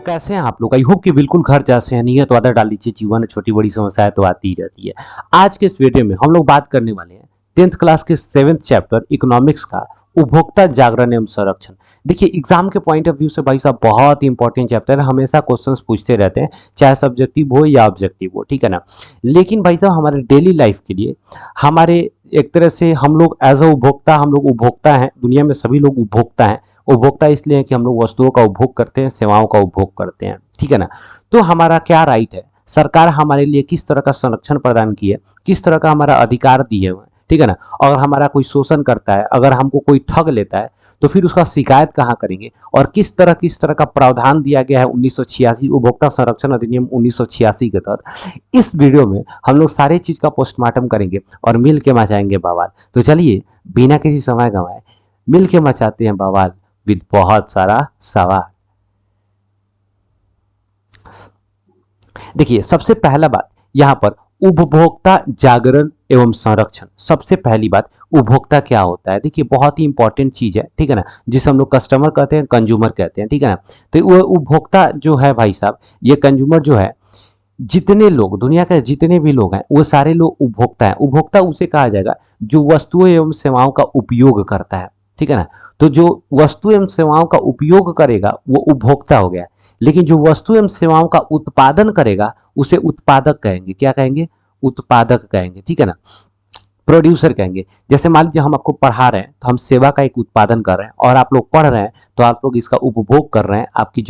कैसे हैं आप लोग? आई होप कि बिल्कुल घर जैसे हैं। नहीं है तो आदर डाल लीजिए, जीवन में छोटी बड़ी समस्याएं तो आती ही रहती है। आज के इस वीडियो में हम लोग बात करने वाले हैं 10th क्लास के 7th चैप्टर इकोनॉमिक्स का उपभोक्ता जागरण एवं संरक्षण। देखिए एग्जाम के पॉइंट ऑफ व्यू से भाई साहब बहुत ही इंपॉर्टेंट चैप्टर है। हमेशा क्वेश्चंस पूछते रहते हैं, चाहे सब्जेक्टिव हो या ऑब्जेक्टिव हो, ठीक है ना। लेकिन भाई साहब हमारे डेली लाइफ के लिए, हमारे एक तरह से हम लोग एज अ उपभोक्ता, हम लोग उपभोक्ता हैं। दुनिया में सभी लोग उपभोक्ता हैं। उपभोक्ता इसलिए है कि हम लोग वस्तुओं का उपभोग करते हैं, सेवाओं का उपभोग करते हैं, ठीक है ना। तो हमारा क्या राइट है, सरकार हमारे लिए किस तरह का संरक्षण प्रदान की है, किस तरह का हमारा अधिकार दिए हुए हैं, ठीक है ना। अगर हमारा कोई शोषण करता है, अगर हमको कोई ठग लेता है, तो फिर उसका शिकायत कहाँ करेंगे, और किस तरह का प्रावधान दिया गया है 1986 उपभोक्ता संरक्षण अधिनियम 1986 के तहत। इस वीडियो में हम लोग सारी चीज का पोस्टमार्टम करेंगे और मिल के मचाएंगे बवाल। तो चलिए बिना किसी समय गंवाए मिल के मचाते हैं बवाल विद बहुत सारा सवाल। देखिए सबसे पहला बात यहां पर उपभोक्ता जागरण एवं संरक्षण। सबसे पहली बात, उपभोक्ता क्या होता है? देखिए बहुत ही इंपॉर्टेंट चीज है, ठीक है ना, जिसे हम लोग कस्टमर कहते हैं, कंज्यूमर कहते हैं, ठीक है ना। तो वो उपभोक्ता जो है भाई साहब, ये कंज्यूमर जो है, जितने लोग दुनिया के जितने भी लोग हैं वो सारे लोग उपभोक्ता हैं। उपभोक्ता उसे कहा जाएगा जो वस्तुएं एवं सेवाओं का उपयोग करता है, ठीक है ना। तो जो वस्तु एवं सेवाओं का उपयोग करेगा वो उपभोक्ता हो गया। लेकिन जो वस्तु एवं सेवाओं का उत्पादन करेगा उसे उत्पादक कहेंगे। क्या कहेंगे? उत्पादक कहेंगे, ठीक है ना, प्रोड्यूसर कहेंगे। जैसे मान लीजिए हम आपको पढ़ा रहे हैं तो हम सेवा का एक उत्पादन कर रहे हैं, और आप लोग पढ़ रहे हैं तो आप लोग इसका उपभोग कर रहे हैं, आपकी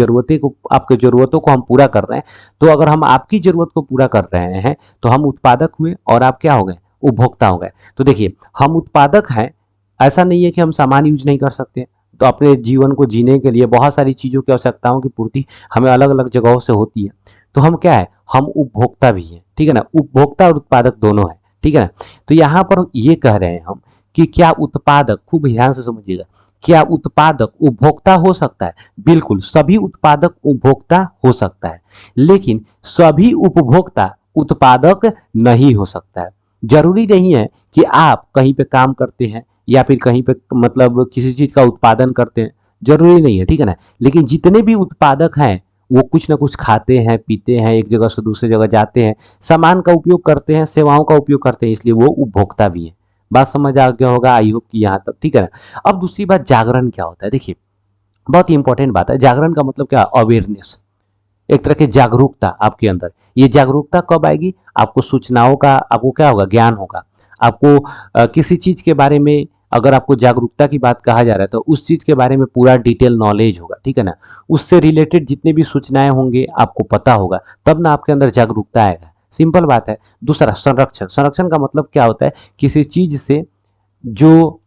जरूरतों को हम पूरा कर रहे हैं। तो अगर हम आपकी जरूरत को पूरा कर रहे हैं तो हम उत्पादक हुए और आप क्या हो गए? उपभोक्ता हो गए। तो देखिए हम उत्पादक हैं, ऐसा नहीं है कि हम सामान यूज नहीं कर सकते। तो अपने जीवन को जीने के लिए बहुत सारी चीज़ों की आवश्यकताओं की पूर्ति हमें अलग अलग जगहों से होती है। तो हम क्या है? हम उपभोक्ता भी हैं, ठीक है ना। उपभोक्ता और उत्पादक दोनों है, ठीक है ना। तो यहाँ पर ये कह रहे हैं हम कि क्या उत्पादक, खूब ध्यान से समझिएगा, क्या उत्पादक उपभोक्ता हो सकता है? बिल्कुल, सभी उत्पादक उपभोक्ता हो सकता है, लेकिन सभी उपभोक्ता उत्पादक नहीं हो सकता है। जरूरी नहीं है कि आप कहीं पे काम करते हैं या फिर कहीं पे मतलब किसी चीज का उत्पादन करते हैं, जरूरी नहीं है, ठीक है ना। लेकिन जितने भी उत्पादक हैं वो कुछ ना कुछ खाते हैं, पीते हैं, एक जगह से दूसरी जगह जाते हैं, सामान का उपयोग करते हैं, सेवाओं का उपयोग करते हैं, इसलिए वो उपभोक्ता भी है। बात समझ आ गया होगा, आई होप कि यहाँ तक, ठीक है ना। अब दूसरी बात, जागरण क्या होता है? देखिए बहुत ही इंपॉर्टेंट बात है। जागरण का मतलब क्या? अवेयरनेस, एक तरह की जागरूकता आपके अंदर। ये जागरूकता कब आएगी? आपको सूचनाओं का, आपको क्या होगा? ज्ञान होगा। आपको किसी चीज के बारे में, अगर आपको जागरूकता की बात कहा जा रहा है तो उस चीज के बारे में पूरा डिटेल नॉलेज होगा, ठीक है ना। उससे रिलेटेड जितने भी सूचनाएं होंगे आपको पता होगा, तब ना आपके अंदर जागरूकता आएगा। सिंपल बात है। दूसरा, संरक्षण। संरक्षण का मतलब क्या होता है? किसी चीज से जो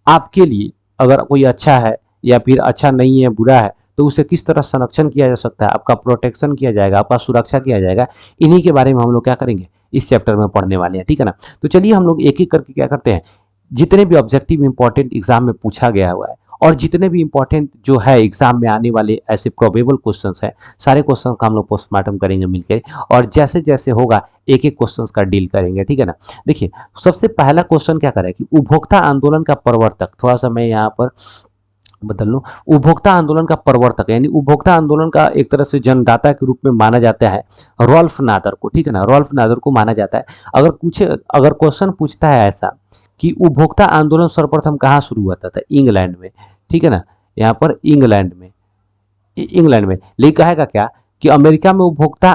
आपके लिए अगर कोई अच्छा है या फिर अच्छा नहीं है, बुरा है, तो उसे किस तरह संरक्षण किया जा सकता है, आपका प्रोटेक्शन किया जाएगा, आपका सुरक्षा किया जाएगा। इन्हीं के बारे में हम लोग क्या करेंगे, इस चैप्टर में पढ़ने वाले हैं, ठीक है ना। तो चलिए हम लोग एक एक करके क्या करते हैं, जितने भी ऑब्जेक्टिव इंपॉर्टेंट एग्जाम में पूछा गया हुआ है और जितने भी इंपॉर्टेंट जो है एग्जाम में आने वाले ऐसे प्रोबेबल क्वेश्चंस हैं, सारे क्वेश्चन का हम लोग पोस्टमार्टम करेंगे मिलकर, और जैसे जैसे होगा एक एक क्वेश्चन का डील करेंगे, ठीक है ना। देखिए सबसे पहला क्वेश्चन क्या करे कि उपभोक्ता आंदोलन का प्रवर्तक, थोड़ा सा मैं यहाँ पर बदल लूं, उपभोक्ता आंदोलन का प्रवर्तक यानी उपभोक्ता आंदोलन का एक तरह से जन्मदाता के रूप में माना जाता है रॉल्फ नादर को, ठीक है ना। रॉल्फ नादर को माना जाता है। अगर क्वेश्चन पूछता है ऐसा कि उपभोक्ता आंदोलन सर्वप्रथम कहाँ शुरू हुआ था, इंग्लैंड में, ठीक है ना। यहाँ पर इंग्लैंड में, लेकिन कहेगा क्या कि अमेरिका में उपभोक्ता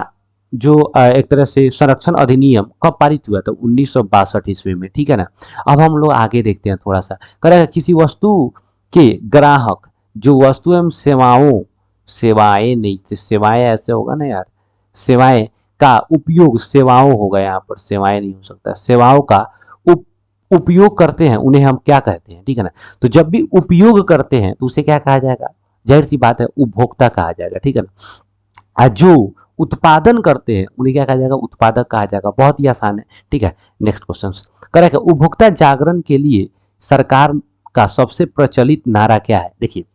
जो एक तरह से संरक्षण अधिनियम कब पारित हुआ था? 1962 ईस्वी में, ठीक है ना। अब हम लोग आगे देखते हैं थोड़ा सा। करेगा किसी वस्तु के ग्राहक जो वस्तु एवं सेवाएं नहीं, सेवाएं ऐसे होगा ना यार, सेवाएं का उपयोग, सेवाओं होगा, यहाँ पर सेवाएं नहीं हो सकता, सेवाओं का उपयोग करते हैं, उन्हें हम क्या कहते हैं, ठीक है ना। तो जब भी उपयोग करते हैं तो उसे क्या कहा जाएगा? जाहिर सी बात है, उपभोक्ता कहा जाएगा, ठीक है ना। जो उत्पादन करते हैं उन्हें क्या कहा जाएगा? उत्पादक कहा जाएगा। बहुत ही आसान है, ठीक है। Next question correct. उपभोक्ता जागरण के लिए सरकार का सबसे प्रचलित नारा क्या है? देखिए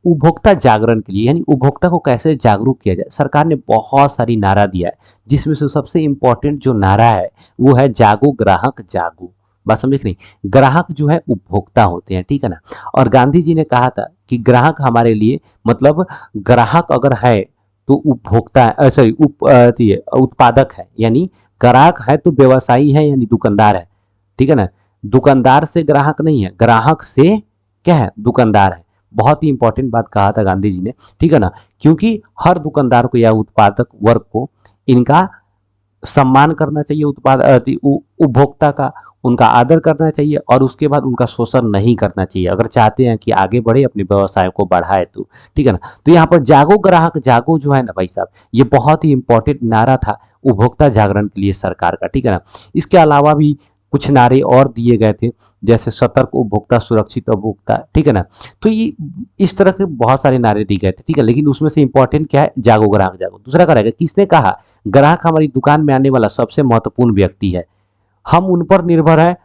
उपभोक्ता जागरण के लिए यानी उपभोक्ता को कैसे जागरूक किया जाए, सरकार ने बहुत सारी नारा दिया है, जिसमें से सबसे इंपॉर्टेंट जो नारा है वो है जागो ग्राहक जागो। बात समझ नहीं, ग्राहक जो है उपभोक्ता होते हैं, ठीक है ना। और गांधी जी ने कहा था कि ग्राहक हमारे लिए, मतलब ग्राहक अगर है तो उपभोक्ता सॉरी उत्पादक है, यानी ग्राहक है तो व्यवसायी है यानी दुकानदार है, ठीक है ना। दुकानदार से ग्राहक नहीं है, ग्राहक से क्या है, दुकानदार है। बहुत ही इंपॉर्टेंट बात कहा था गांधी जी ने, ठीक है ना, क्योंकि हर दुकानदार को या उत्पादक वर्ग को इनका सम्मान करना चाहिए, उपभोक्ता का उनका आदर करना चाहिए और उसके बाद उनका शोषण नहीं करना चाहिए, अगर चाहते हैं कि आगे बढ़े, अपने व्यवसाय को बढ़ाए तो, ठीक है ना। तो यहाँ पर जागो ग्राहक जागो जो है ना भाई साहब, ये बहुत ही इंपॉर्टेंट नारा था उपभोक्ता जागरण के लिए सरकार का, ठीक है ना। इसके अलावा भी कुछ नारे और दिए गए थे, जैसे सतर्क उपभोक्ता सुरक्षित उपभोक्ता, ठीक है ना। तो ये इस तरह के बहुत सारे नारे दिए गए थे, ठीक है, लेकिन उसमें से इंपॉर्टेंट क्या है, जागो ग्राहक जागो। दूसरा क्या रहेगा, किसने कहा, ग्राहक हमारी दुकान में आने वाला सबसे महत्वपूर्ण व्यक्ति है, हम उन पर निर्भर है,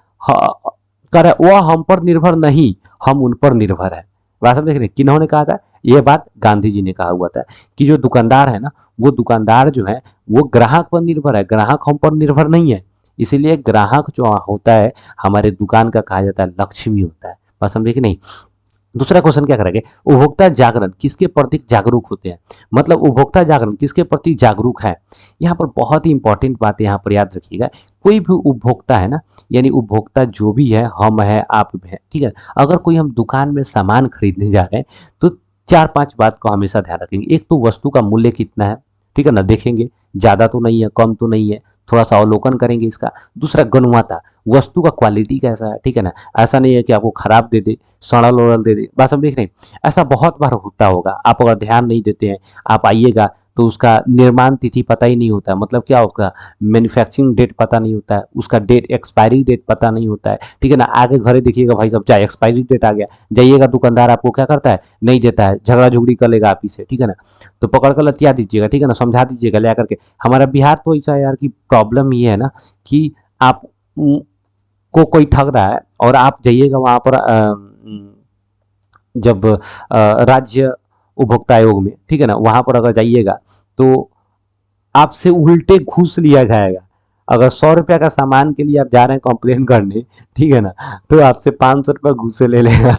वह हम पर निर्भर नहीं, हम उन पर निर्भर है। बात समझ रहे, किन्होंने कहा था, यह बात गांधी जी ने कहा हुआ था कि जो दुकानदार है ना, वो दुकानदार जो है वो ग्राहक पर निर्भर है, ग्राहक हम पर निर्भर नहीं है। इसीलिए ग्राहक जो होता है हमारे दुकान का कहा जाता है लक्ष्मी होता है। बात समझे कि नहीं। दूसरा क्वेश्चन क्या करेंगे, उपभोक्ता जागरण किसके प्रति जागरूक होते हैं, मतलब उपभोक्ता जागरण किसके प्रति जागरूक है। यहाँ पर बहुत ही इंपॉर्टेंट बात है, यहाँ पर याद रखिएगा, कोई भी उपभोक्ता है ना, यानी उपभोक्ता जो भी है, हम है आप है, ठीक है, अगर कोई हम दुकान में सामान खरीदने जा रहे हैं तो 4-5 बात को हमेशा ध्यान रखेंगे। एक तो वस्तु का मूल्य कितना है, ठीक है ना, देखेंगे ज़्यादा तो नहीं है, कम तो नहीं है, थोड़ा सा अवलोकन करेंगे इसका। दूसरा गुणवत्ता, वस्तु का क्वालिटी कैसा है, ठीक है ना, ऐसा नहीं है कि आपको खराब दे दे, सड़ल ओड़ल दे दे। बात हम देख रहे हैं, ऐसा बहुत बार होता होगा, आप अगर ध्यान नहीं देते हैं, आप आइएगा तो उसका निर्माण तिथि पता ही नहीं होता है, मतलब क्या होगा, मैन्युफैक्चरिंग डेट पता नहीं होता है, उसका डेट एक्सपायरी डेट पता नहीं होता है, ठीक है ना। आगे घरे देखिएगा भाई साहब, चाहे एक्सपायरी डेट आ गया, जाइएगा दुकानदार आपको क्या करता है, नहीं देता है, झगड़ा झुगड़ी कर लेगा आप ही से, ठीक है ना। तो पकड़ कर लतिया दीजिएगा, ठीक है ना, समझा दीजिएगा ले आकर के। हमारा बिहार तो ऐसा है यार कि प्रॉब्लम ये है ना कि आप को कोई ठग रहा है और आप जाइएगा वहाँ पर जब राज्य उपभोक्ता आयोग में, ठीक है ना, वहाँ पर अगर जाइएगा तो आपसे उल्टे घूस लिया जाएगा। अगर 100 रुपया का सामान के लिए आप जा रहे हैं कंप्लेन करने, ठीक है ना, तो आपसे 500 रुपया घूस से ले लेगा,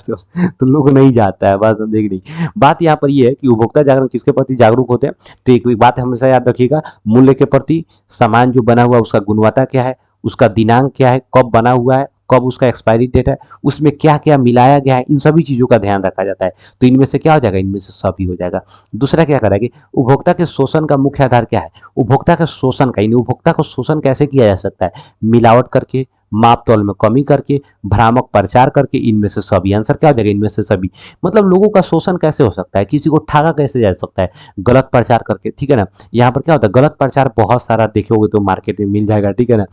तो लोग नहीं जाता है। बात समझे कि नहीं। बात यहाँ पर ये है कि उपभोक्ता जागरण किसके प्रति जागरूक होते हैं, तो एक बात हमेशा याद रखिएगा, मूल्य के प्रति, सामान जो बना हुआ उसका गुणवत्ता क्या है, उसका दिनांक क्या है, कब बना हुआ है, कब उसका एक्सपायरी डेट है, उसमें क्या क्या मिलाया गया है, इन सभी चीज़ों का ध्यान रखा जाता है। तो इनमें से क्या हो जाएगा, इनमें से सभी हो जाएगा। दूसरा क्या करेंगे, उपभोक्ता के शोषण का मुख्य आधार क्या है, उपभोक्ता का शोषण का, यानी उपभोक्ता को शोषण कैसे किया जा सकता है, मिलावट करके, माप तौल में कमी करके, भ्रामक प्रचार करके, इनमें से सभी। आंसर क्या हो जाएगा, इनमें से सभी। मतलब लोगों का शोषण कैसे हो सकता है, किसी को ठगा कैसे जा सकता है, गलत प्रचार करके, ठीक है ना। यहाँ पर क्या होता है, गलत प्रचार बहुत सारा देखोगे तो मार्केट में मिल जाएगा, ठीक है ना।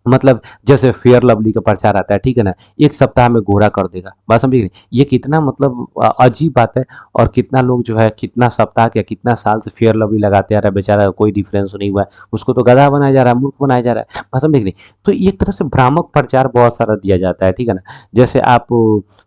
मतलब जैसे फेयर लवली का प्रचार आता है, ठीक है ना, 1 सप्ताह में गोरा कर देगा। बात समझ गए, ये कितना मतलब अजीब बात है। और कितना लोग जो है कितना सप्ताह या कितना साल से फेयर लवली लगाते आ रहा है, बेचारा कोई डिफरेंस नहीं हुआ है, उसको तो गधा बनाया जा रहा है, मूर्ख बनाया जा रहा है। बात समझ नहीं। तो एक तरह से भ्रामक प्रचार बहुत सारा दिया जाता है, ठीक है ना। जैसे आप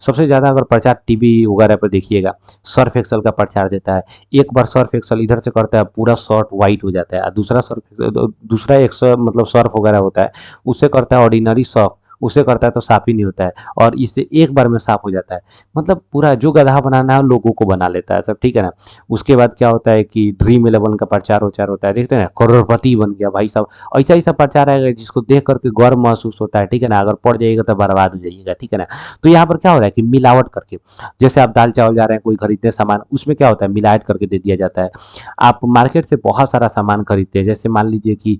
सबसे ज़्यादा अगर प्रचार टीवी वगैरह पर देखिएगा, सर्फ एक्सल का प्रचार देता है, एक बार सर्फ एक्सल इधर से करता है, पूरा शर्ट वाइट हो जाता है, दूसरा एक मतलब सर्फ वगैरह होता है, उसे करता है ऑर्डिनरी सर्फ, उसे करता है तो साफ ही नहीं होता है, और इससे एक बार में साफ हो जाता है। मतलब पूरा जो गधा बनाना है लोगों को बना लेता है सब, ठीक है ना। उसके बाद क्या होता है कि ड्रीम 11 का प्रचार वचार होता है, देखते हैं ना, करोड़पति बन गया भाई साहब। ऐसा ऐसा प्रचार आएगा जिसको देख करके गर्व महसूस होता है, ठीक है ना। अगर पड़ जाइएगा तो बर्बाद हो जाइएगा, ठीक है ना। तो यहाँ पर क्या हो रहा है कि मिलावट करके, जैसे आप दाल चावल जा रहे हैं कोई खरीदने सामान, उसमें क्या होता है, मिलावट करके दे दिया जाता है। आप मार्केट से बहुत सारा सामान खरीदते हैं, जैसे मान लीजिए कि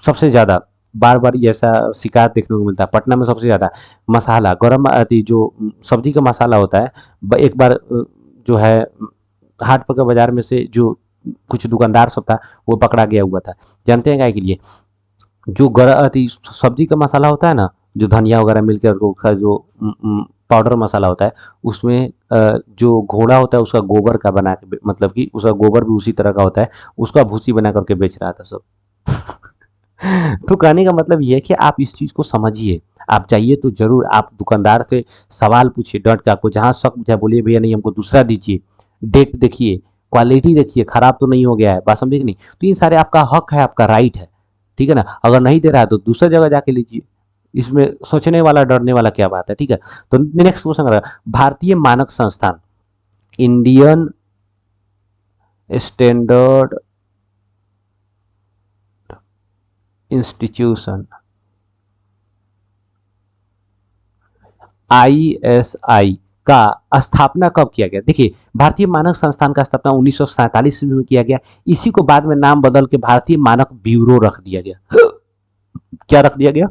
सबसे ज़्यादा बार बार ये ऐसा शिकायत देखने को मिलता है, पटना में सबसे ज़्यादा मसाला गरम जो सब्जी का मसाला होता है, एक बार जो है हाट पका बाजार में से जो कुछ दुकानदार सब था वो पकड़ा गया हुआ था। जानते हैं क्या के लिए, जो सब्जी का मसाला होता है ना, जो धनिया वगैरह मिलकर उसका जो पाउडर मसाला होता है, उसमें जो घोड़ा होता है उसका गोबर का बना के, मतलब कि उसका गोबर भी उसी तरह का होता है, उसका भूसी बना करके बेच रहा था सब। तो कहने का मतलब ये है कि आप इस चीज़ को समझिए, आप जाइए तो ज़रूर आप दुकानदार से सवाल पूछिए, डट के, आपको जहाँ शक पूछा बोलिए भैया नहीं हमको दूसरा दीजिए, डेट देखिए, क्वालिटी देखिए, खराब तो नहीं हो गया है। बात समझे कि नहीं। तो ये सारे आपका हक है, आपका राइट है, ठीक है ना। अगर नहीं दे रहा है तो दूसरा जगह जाके लीजिए, इसमें सोचने वाला डरने वाला क्या बात है, ठीक है। तो नेक्स्ट क्वेश्चन, भारतीय मानक संस्थान, इंडियन स्टैंडर्ड इंस्टीट्यूशन ISI का स्थापना कब किया गया? देखिए, भारतीय मानक संस्थान का स्थापना 1947 में किया गया। इसी को बाद में नाम बदल के भारतीय मानक ब्यूरो रख दिया गया। क्या रख दिया गया?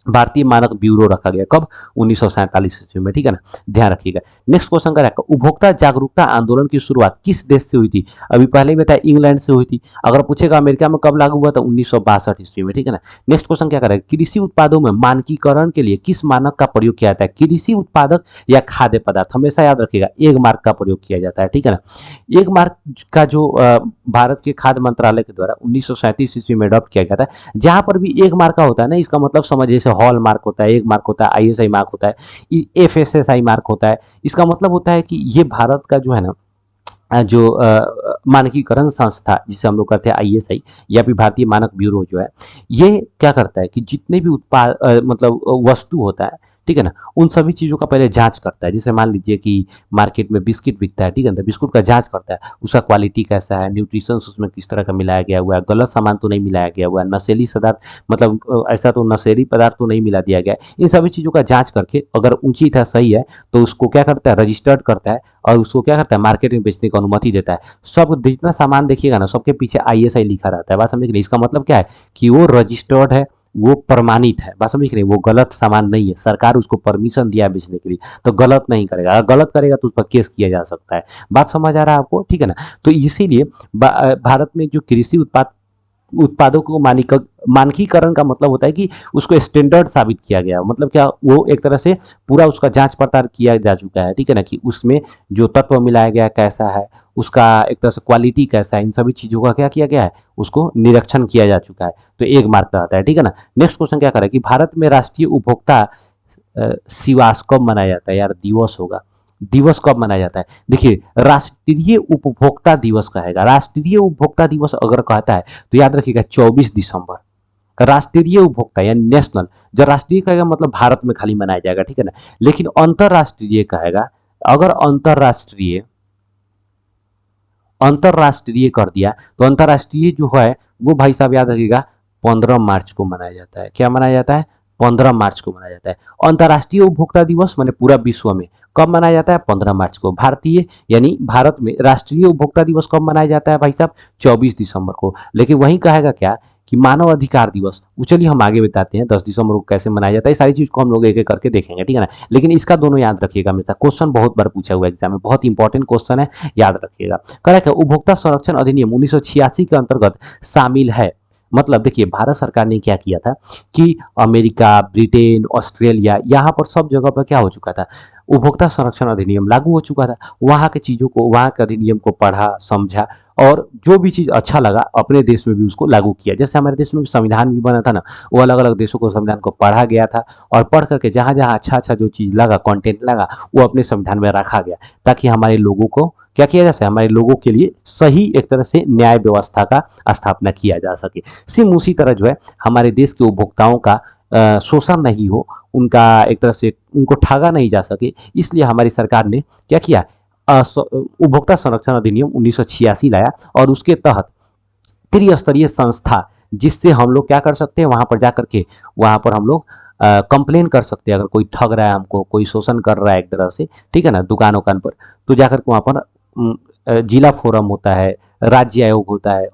भारतीय मानक ब्यूरो रखा गया। कब? 1947 ईस्वी में, ठीक है ना, ध्यान रखिएगा। नेक्स्ट क्वेश्चन का रहेगा, उपभोक्ता जागरूकता आंदोलन की शुरुआत किस देश से हुई थी? अभी पहले ही बताया, इंग्लैंड से हुई थी। अगर पूछेगा अमेरिका में कब लागू हुआ था? 1962 ईस्वी में, ठीक है ना। नेक्स्ट क्वेश्चन क्या करेगा, कृषि उत्पादों में मानकीकरण के लिए किस मानक का प्रयोग किया जाता है? कृषि उत्पादक या खाद्य पदार्थ, हमेशा याद रखिएगा, एक मार्क का प्रयोग किया जाता है, ठीक है ना। एक मार्क का जो भारत के खाद्य मंत्रालय के द्वारा 1937 ईस्वी में अडॉप्ट किया गया था। जहां पर भी एक मार्क का होता है ना, इसका मतलब समझ, जैसे हॉल मार्क होता है, एक मार्क होता है, ISI मार्क होता है, FSSI मार्क होता है। इसका मतलब होता है कि ये भारत का जो है ना, जो मानकीकरण संस्था जिसे हम लोग कहते हैं ISI या फिर भारतीय मानक ब्यूरो जो है, ये क्या करता है कि जितने भी उत्पाद मतलब वस्तु होता है, ठीक है ना, उन सभी चीज़ों का पहले जांच करता है। जैसे मान लीजिए कि मार्केट में बिस्किट बिकता है, ठीक है ना, तो बिस्कुट का जांच करता है, उसका क्वालिटी कैसा है, न्यूट्रिशन उसमें किस तरह का मिलाया गया हुआ है, गलत सामान तो नहीं मिलाया गया हुआ है, नशीली पदार्थ मतलब ऐसा तो नशीली पदार्थ तो नहीं मिला दिया गया है। इन सभी चीज़ों का जांच करके अगर ऊंची था, सही है, तो उसको क्या करता है, रजिस्टर्ड करता है और उसको क्या करता है, मार्केट में बेचने की अनुमति देता है। सब जितना सामान देखिएगा ना, सबके पीछे ISI लिखा रहता है। बात समझ रहे? इसका मतलब क्या है कि वो रजिस्टर्ड है, वो प्रमाणित है। बात समझ रहे? वो गलत सामान नहीं है, सरकार उसको परमिशन दिया है बेचने के लिए, तो गलत नहीं करेगा। अगर गलत करेगा तो उस पर केस किया जा सकता है। बात समझ आ रहा है आपको, ठीक है ना। तो इसीलिए भारत में जो कृषि उत्पादों को मानकीकरण का मतलब होता है कि उसको स्टैंडर्ड साबित किया गया, मतलब क्या, वो एक तरह से पूरा उसका जांच पड़ताल किया जा चुका है, ठीक है ना, कि उसमें जो तत्व मिलाया गया कैसा है, उसका एक तरह से क्वालिटी कैसा है, इन सभी चीज़ों का क्या किया गया है, उसको निरीक्षण किया जा चुका है। तो एक मार्क रहता है, ठीक है ना। नेक्स्ट क्वेश्चन क्या करें कि भारत में राष्ट्रीय उपभोक्ता दिवस कब मनाया जाता है? यार दिवस होगा, दिवस कब मनाया जाता है? देखिए, राष्ट्रीय उपभोक्ता दिवस कहेगा। राष्ट्रीय उपभोक्ता दिवस अगर कहता है तो याद रखिएगा 24 दिसंबर। राष्ट्रीय उपभोक्ता यानी नेशनल, जब राष्ट्रीय कहेगा मतलब भारत में खाली मनाया जाएगा, ठीक है ना। लेकिन अंतरराष्ट्रीय कहेगा, अगर अंतरराष्ट्रीय अंतरराष्ट्रीय कर दिया तो अंतरराष्ट्रीय जो है वो भाई साहब याद रखिएगा 15 मार्च को मनाया जाता है। क्या मनाया जाता है? 15 मार्च को मनाया जाता है। अंतर्राष्ट्रीय उपभोक्ता दिवस माने पूरा विश्व में कब मनाया जाता है? 15 मार्च को। भारतीय यानी भारत में राष्ट्रीय उपभोक्ता दिवस कब मनाया जाता है भाई साहब? 24 दिसंबर को। लेकिन वही कहेगा क्या कि मानव अधिकार दिवस, चलिए हम आगे बताते हैं 10 दिसंबर को कैसे मनाया जाता है। सारी चीज को हम लोग एक एक करके देखेंगे, ठीक है ना। लेकिन इसका दोनों याद रखिएगा हमेशा, क्वेश्चन बहुत बार पूछा हुआ एग्जाम में, बहुत इंपॉर्टेंट क्वेश्चन है, याद रखिएगा। करेक्ट है, उपभोक्ता संरक्षण अधिनियम 1986 के अंतर्गत शामिल है। मतलब देखिए, भारत सरकार ने क्या किया था कि अमेरिका, ब्रिटेन, ऑस्ट्रेलिया, यहाँ पर सब जगह पर क्या हो चुका था, उपभोक्ता संरक्षण अधिनियम लागू हो चुका था। वहाँ के चीज़ों को, वहाँ के अधिनियम को पढ़ा, समझा और जो भी चीज़ अच्छा लगा अपने देश में भी उसको लागू किया। जैसे हमारे देश में भी संविधान भी बना था ना, वो अलग अलग देशों को संविधान को पढ़ा गया था और पढ़ करके जहाँ जहाँ अच्छा अच्छा जो चीज़ लगा, कंटेंट लगा, वो अपने संविधान में रखा गया, ताकि हमारे लोगों को क्या किया जा सके, हमारे लोगों के लिए सही एक तरह से न्याय व्यवस्था का स्थापना किया जा सके। सेम उसी तरह जो है हमारे देश के उपभोक्ताओं का शोषण नहीं हो, उनका एक तरह से उनको ठगा नहीं जा सके, इसलिए हमारी सरकार ने क्या किया, उपभोक्ता संरक्षण अधिनियम 1986 लाया और उसके तहत त्रिस्तरीय संस्था, जिससे हम लोग क्या कर सकते हैं, वहाँ पर जा करके वहाँ पर हम लोग कंप्लेन कर सकते हैं। अगर कोई ठग रहा है हमको, कोई शोषण कर रहा है एक तरह से, ठीक है ना, दुकान उकान पर, तो जाकर के वहाँ पर जिला फोरम होता है, राज्य आयोग होता है,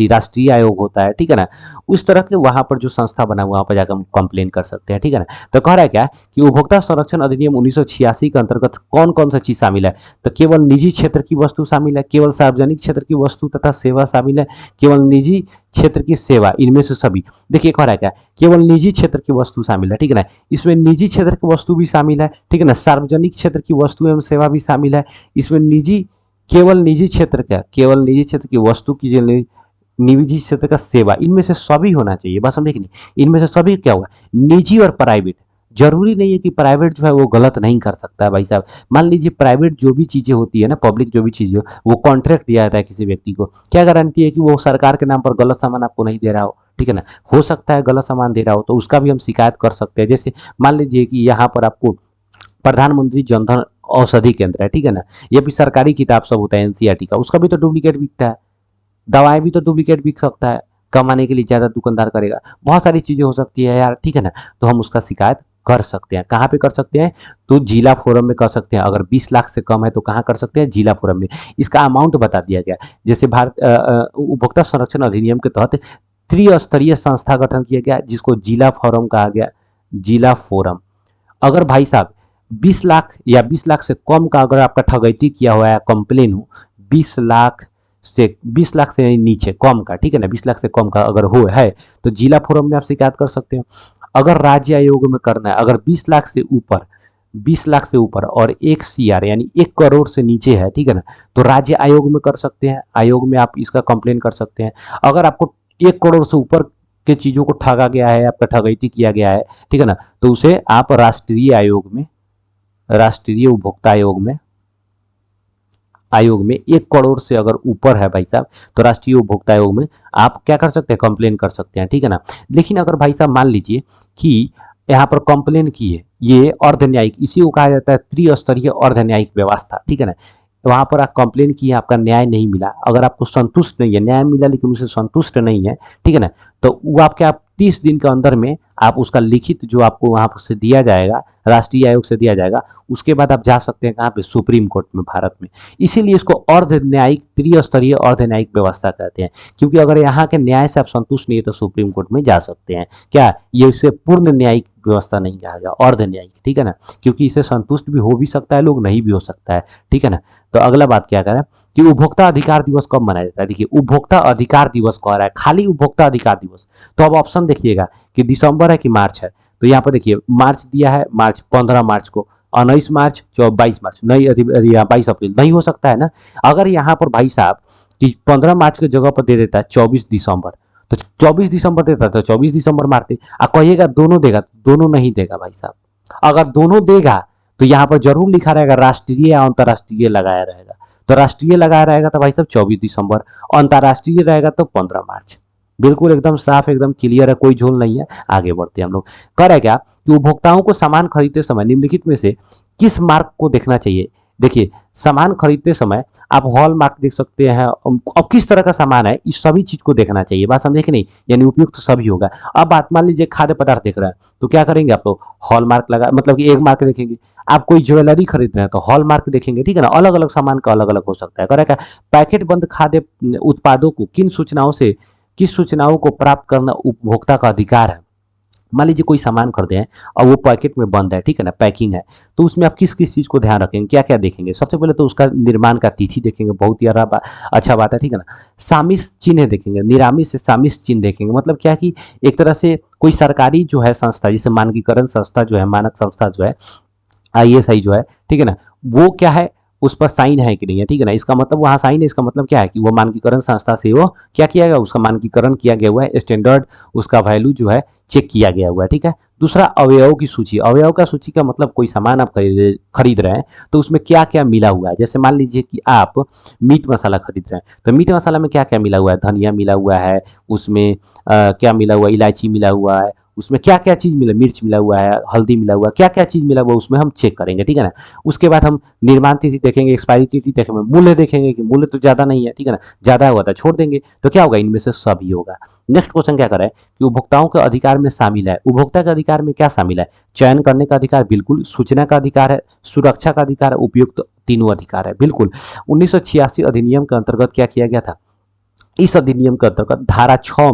राष्ट्रीय आयोग होता है, ठीक है ना, उस तरह के वहाँ पर जो संस्था बना हुआ, वहाँ पर जाकर हम कंप्लेन कर सकते हैं, ठीक है ना। तो कह रहा है क्या कि उपभोक्ता संरक्षण अधिनियम 1986 के अंतर्गत कौन कौन सा चीज़ शामिल है? तो केवल निजी क्षेत्र की वस्तु शामिल है, केवल सार्वजनिक क्षेत्र की वस्तु तथा सेवा शामिल है, केवल निजी क्षेत्र की सेवा, इनमें से सभी। देखिए कह रहा है क्या, केवल निजी क्षेत्र की वस्तु शामिल है, ठीक है ना, इसमें निजी क्षेत्र की वस्तु भी शामिल है, ठीक है ना, सार्वजनिक क्षेत्र की वस्तु एवं सेवा भी शामिल है, इसमें निजी, केवल निजी क्षेत्र का, केवल निजी क्षेत्र की वस्तु की जो निजी क्षेत्र का सेवा, इनमें से सभी होना चाहिए। बात समझे कि नहीं, इनमें से सभी क्या हुआ, निजी और प्राइवेट। जरूरी नहीं है कि प्राइवेट जो है वो गलत नहीं कर सकता है भाई साहब। मान लीजिए प्राइवेट जो भी चीजें होती है ना, पब्लिक जो भी चीजें हो, वो कॉन्ट्रैक्ट दिया जाता है किसी व्यक्ति को, क्या गारंटी है कि वो सरकार के नाम पर गलत सामान आपको नहीं दे रहा हो, ठीक है ना। हो सकता है गलत सामान दे रहा हो, तो उसका भी हम शिकायत कर सकते हैं। जैसे मान लीजिए कि यहाँ पर आपको प्रधानमंत्री जनधन औषधि केंद्र है, ठीक है ना, ये भी सरकारी किताब सब होता है एनसीईआरटी का, उसका भी तो डुप्लीकेट बिकता है। दवाएं भी तो डुप्लीकेट बिक सकता है, कमाने के लिए ज़्यादा दुकानदार करेगा, बहुत सारी चीज़ें हो सकती है यार, ठीक है ना। तो हम उसका शिकायत कर सकते हैं। कहाँ पे कर सकते हैं? तो जिला फोरम में कर सकते हैं। अगर 20 लाख से कम है तो कहाँ कर सकते हैं? जिला फोरम में। इसका अमाउंट बता दिया गया। जैसे भारत उपभोक्ता संरक्षण अधिनियम के तहत त्रिस्तरीय संस्था गठन किया गया जिसको जिला फोरम कहा गया, जिला फोरम। अगर भाई साहब 20 लाख या 20 लाख से कम का अगर आपका ठगैती किया हुआ है, कंप्लेन हो 20 लाख से 20 लाख से नीचे कम का, ठीक है ना, 20 लाख से कम का अगर हो है तो जिला फोरम में आप शिकायत कर सकते हैं। अगर राज्य आयोग में करना है, अगर 20 लाख से ऊपर, 20 लाख से ऊपर और 1 CR यानी 1 करोड़ से नीचे है, ठीक है ना, तो राज्य आयोग में कर सकते हैं। आयोग में आप इसका कंप्लेन कर सकते हैं। अगर आपको 1 करोड़ से ऊपर के चीज़ों को ठगा गया है, आपका ठगैती किया गया है, ठीक है ना, तो उसे आप राष्ट्रीय आयोग में, राष्ट्रीय उपभोक्ता आयोग में 1 करोड़ से अगर ऊपर है भाई साहब, तो राष्ट्रीय उपभोक्ता आयोग में आप क्या कर सकते हैं? कंप्लेन कर सकते हैं, ठीक है ना। लेकिन अगर भाई साहब मान लीजिए कि यहाँ पर कंप्लेन की है, ये अर्ध न्यायिक, इसी को कहा जाता है त्रिस्तरीय अर्ध न्यायिक व्यवस्था, ठीक है ना। वहाँ पर आप कंप्लेन किए, आपका न्याय नहीं मिला, अगर आपको संतुष्ट नहीं है, न्याय मिला लेकिन उसे संतुष्ट नहीं है, ठीक है ना, तो वो आपके आप 30 दिन के अंदर में आप उसका लिखित जो आपको वहाँ पर से दिया जाएगा, राष्ट्रीय आयोग से दिया जाएगा, उसके बाद आप जा सकते हैं कहाँ पे? सुप्रीम कोर्ट में, भारत में। इसीलिए इसको अर्ध न्यायिक, त्रिस्तरीय अर्ध न्यायिक व्यवस्था कहते हैं, क्योंकि अगर यहाँ के न्याय से आप संतुष्ट नहीं है तो सुप्रीम कोर्ट में जा सकते हैं। क्या ये इसे पूर्ण न्यायिक व्यवस्था नहीं कहा गया, अर्ध न्यायिक, ठीक है ना, क्योंकि इसे संतुष्ट भी हो भी सकता है लोग, नहीं भी हो सकता है, ठीक है ना। तो अगला बात क्या करें कि उपभोक्ता अधिकार दिवस कब मनाया जाता है? देखिए उपभोक्ता अधिकार दिवस कह रहा है, खाली उपभोक्ता अधिकार दिवस। तो अब ऑप्शन देखिएगा कि दिसंबर है कि मार्च है। तो यहाँ पर देखिए मार्च दिया है, मार्च 15 मार्च को, 19 मार्च, 22 मार्च, नहीं 22 अप्रैल, नहीं हो सकता है ना। अगर यहाँ पर भाई साहब कि 15 मार्च की जगह पर दे देता है 24 दिसंबर, तो 24 दिसंबर देता तो 24 दिसंबर मारते। आप कहिएगा दोनों देगा, दोनों नहीं देगा भाई साहब। अगर दोनों देगा तो यहाँ पर जरूर लिखा रहेगा राष्ट्रीय या अंतर्राष्ट्रीय लगाया रहेगा। तो राष्ट्रीय लगाया रहेगा तो भाई साहब 24 दिसंबर, अंतर्राष्ट्रीय रहेगा तो 15 मार्च। बिल्कुल एकदम साफ, एकदम क्लियर है, कोई झोल नहीं है। आगे बढ़ते हैं हम लोग। कह रहे क्या कि उपभोक्ताओं को सामान खरीदते समय निम्नलिखित में से किस मार्क को देखना चाहिए? देखिए सामान खरीदते समय आप हॉल मार्क देख सकते हैं। अब किस तरह का सामान है इस सभी चीज को देखना चाहिए, बात समझे कि नहीं, यानी उपयुक्त तो सभी होगा। अब बात मान लीजिए खाद्य पदार्थ देख रहे हैं तो क्या करेंगे आप लोग? हॉल मार्क लगा, मतलब कि एक मार्क देखेंगे। आप कोई ज्वेलरी खरीद रहे हैं तो हॉल मार्क देखेंगे, ठीक है ना। अलग अलग सामान का अलग अलग हो सकता है। करेगा पैकेट बंद खाद्य उत्पादों को किस सूचनाओं को प्राप्त करना उपभोक्ता का अधिकार है? मान लीजिए कोई सामान खरीदे हैं और वो पैकेट में बंद है, ठीक है ना, पैकिंग है, तो उसमें आप किस किस चीज़ को ध्यान रखेंगे, क्या क्या देखेंगे? सबसे पहले तो उसका निर्माण का तिथि देखेंगे, बहुत ही अच्छा बात है, ठीक है ना। सामिस चिन्ह देखेंगे, निरामिष से सामिस चिन्ह देखेंगे, मतलब क्या कि एक तरह से कोई सरकारी जो है संस्था, जैसे मानकीकरण संस्था जो है, मानक संस्था जो है, ISI जो है, ठीक है ना, वो क्या है, उस पर साइन है कि नहीं है, ठीक है ना। इसका मतलब वहाँ साइन है, इसका मतलब क्या है कि वो मानकीकरण संस्था से वो क्या किया गया, उसका मानकीकरण किया गया हुआ है, स्टैंडर्ड उसका वैल्यू जो है चेक किया गया हुआ है, ठीक है। दूसरा अवयव की सूची। अवयव का सूची का मतलब कोई सामान आप खरीद रहे हैं तो उसमें क्या क्या मिला हुआ है। जैसे मान लीजिए कि आप मीट मसाला खरीद रहे हैं तो मीट मसाला में क्या क्या मिला हुआ है? धनिया मिला हुआ है, उसमें क्या मिला हुआ है? इलायची मिला हुआ है, उसमें क्या क्या चीज़ मिला, मिर्च मिला हुआ है, हल्दी मिला हुआ है, क्या क्या चीज़ मिला हुआ है उसमें हम चेक करेंगे, ठीक है ना। उसके बाद हम निर्माण तिथि देखेंगे, एक्सपायरी तिथि देखेंगे, मूल्य देखेंगे कि मूल्य तो ज़्यादा नहीं है, ठीक है ना, ज़्यादा हुआ था छोड़ देंगे। तो क्या होगा? इनमें से सभी होगा। नेक्स्ट क्वेश्चन क्या करे कि उपभोक्ताओं के अधिकार में शामिल है। उपभोक्ता के अधिकार में क्या शामिल है? चयन करने का अधिकार, बिल्कुल। सूचना का अधिकार है, सुरक्षा का अधिकार है, उपयुक्त, तीनों अधिकार है, बिल्कुल। 1986 अधिनियम के अंतर्गत क्या किया गया था? इस अधिनियम के अंतर्गत धारा 6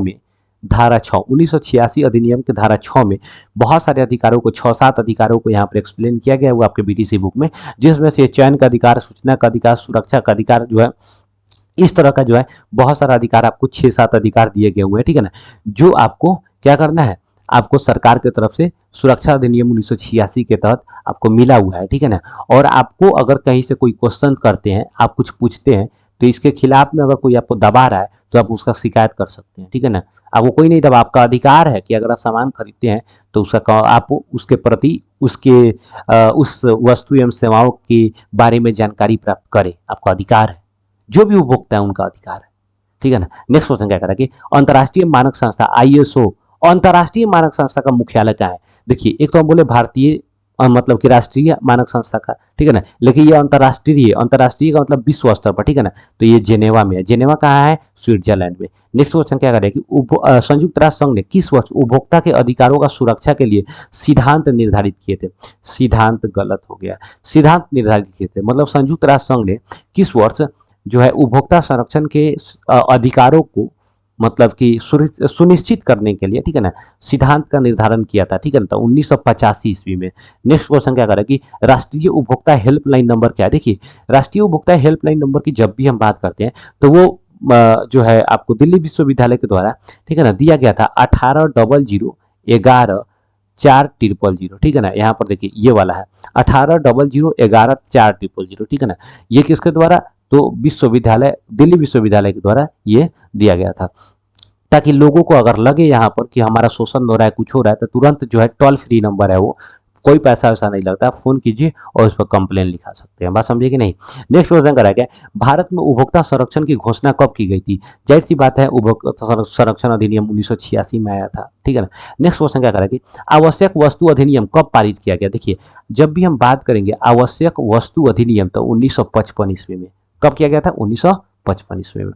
1986 अधिनियम के धारा 6 में बहुत सारे अधिकारों को, 6-7 अधिकारों को यहाँ पर एक्सप्लेन किया गया है वो आपके BTC बुक में, जिसमें से चयन का अधिकार, सूचना का अधिकार, सुरक्षा का अधिकार जो है, इस तरह का जो है बहुत सारा अधिकार, आपको 6-7 अधिकार दिए गए हुए हैं, ठीक है ना, जो आपको क्या करना है, आपको सरकार की तरफ से सुरक्षा अधिनियम 1986 के तहत आपको मिला हुआ है, ठीक है ना। और आपको अगर कहीं से कोई क्वेश्चन करते हैं, आप कुछ पूछते हैं, तो इसके खिलाफ में अगर कोई आपको दबा रहा है तो आप उसका शिकायत कर सकते हैं, ठीक है ना। आपको कोई नहीं दबा, आपका अधिकार है कि अगर आप सामान खरीदते हैं तो उसका आप उसके प्रति उसके उस वस्तु एवं सेवाओं के बारे में जानकारी प्राप्त करें, आपका अधिकार है। जो भी उपभोक्ता है उनका अधिकार है, ठीक है ना। नेक्स्ट क्वेश्चन क्या करा कि अंतर्राष्ट्रीय मानक संस्था ISO, अंतर्राष्ट्रीय मानक संस्था का मुख्यालय क्या है? देखिए एक तो हम बोले भारतीय मतलब कि राष्ट्रीय मानक संस्था का, ठीक है ना, लेकिन ये अंतर्राष्ट्रीय, अंतर्राष्ट्रीय का मतलब विश्व स्तर पर, ठीक है ना, तो ये जेनेवा में है। जेनेवा कहाँ है? स्विट्जरलैंड में। नेक्स्ट क्वेश्चन क्या करें कि संयुक्त राष्ट्र संघ ने किस वर्ष उपभोक्ता के अधिकारों का सुरक्षा के लिए सिद्धांत निर्धारित किए थे? सिद्धांत गलत हो गया, सिद्धांत निर्धारित किए थे मतलब संयुक्त राष्ट्र संघ ने किस वर्ष जो है उपभोक्ता संरक्षण के अधिकारों को मतलब कि सुनिश्चित करने के लिए, ठीक है ना, सिद्धांत का निर्धारण किया था, ठीक है ना, तो 1985 ईस्वी में। नेक्स्ट क्वेश्चन क्या करें कि राष्ट्रीय उपभोक्ता हेल्पलाइन नंबर क्या है? देखिए, राष्ट्रीय उपभोक्ता हेल्पलाइन नंबर की जब भी हम बात करते हैं तो वो जो है आपको दिल्ली विश्वविद्यालय के द्वारा, ठीक है ना, दिया गया था 1800114040, ठीक है ना। यहाँ पर देखिए ये वाला है 1800114040, ठीक है ना। ये किसके द्वारा? तो विश्वविद्यालय, दिल्ली विश्वविद्यालय के द्वारा ये दिया गया था, ताकि लोगों को अगर लगे यहाँ पर कि हमारा शोषण हो रहा है, कुछ हो रहा है, तो तुरंत जो है टोल फ्री नंबर है वो, कोई पैसा वैसा नहीं लगता, फोन कीजिए और उस पर कंप्लेन लिखा सकते हैं। बात समझिए कि नहीं। नेक्स्ट क्वेश्चन करा क्या, भारत में उपभोक्ता संरक्षण की घोषणा कब की गई थी? जाहिर सी बात है उपभोक्ता संरक्षण अधिनियम 1986 में आया था, ठीक है ना। नेक्स्ट क्वेश्चन क्या करा कि आवश्यक वस्तु अधिनियम कब पारित किया गया? देखिए, जब भी हम बात करेंगे आवश्यक वस्तु अधिनियम तो 1955 ईस्वी में। कब किया गया था? 1955 ईस्वी में।